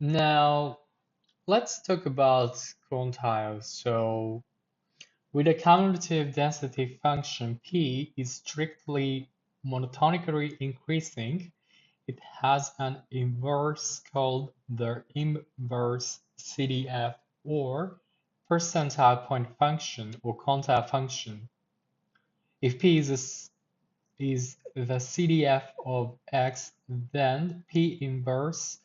Now, let's talk about quantiles. So, with a cumulative density function P is strictly monotonically increasing, it has an inverse called the inverse CDF or percentile point function or quantile function. If P is the CDF of X, then P inverse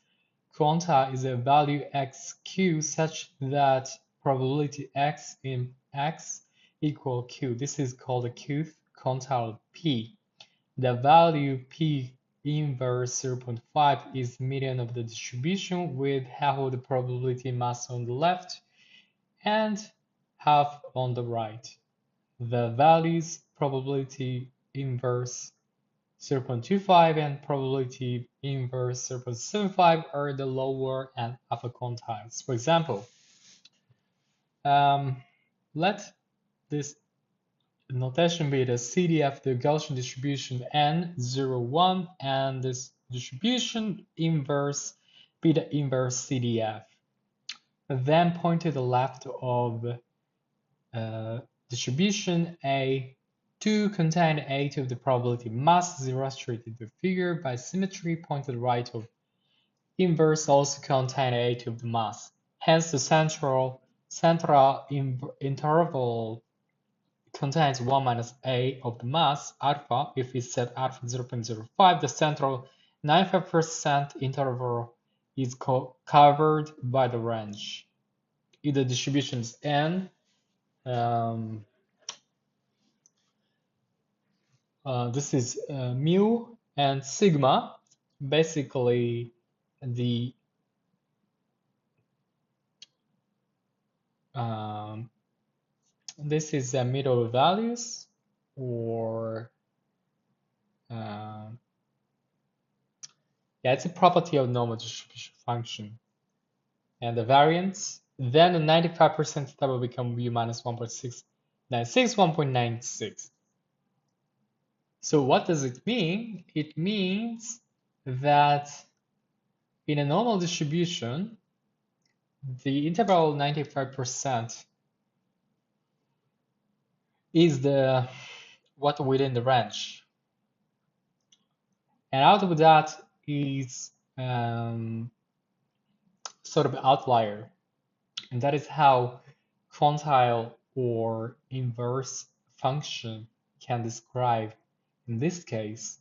quanta is a value xq such that probability x in x equal q. This is called a qth quantile P. The value P inverse 0.5 is median of the distribution with half of the probability mass on the left and half on the right. The values probability inverse 0.25 and probability inverse 0.75 are the lower and upper quantiles. For example, um, let this notation be the CDF, the Gaussian distribution N01, and this distribution inverse be the inverse CDF. Then point to the left of distribution A to contain A to the probability mass is illustrated the figure by symmetry. Point to the right of inverse also contain A to the mass. Hence the central interval contains 1 minus A of the mass alpha. If we set alpha 0.05, the central 95% interval is covered by the range. If the distribution is n, um, this is mu and sigma. Basically, the um, this is the middle values, or yeah, it's a property of normal distribution function. And the variance, then the 95% that will become mu minus 1.696, 1.96. So what does it mean? It means that in a normal distribution, the interval 95% is the what within the range. And out of that is sort of outlier. And that is how quantile or inverse function can describe, in this case,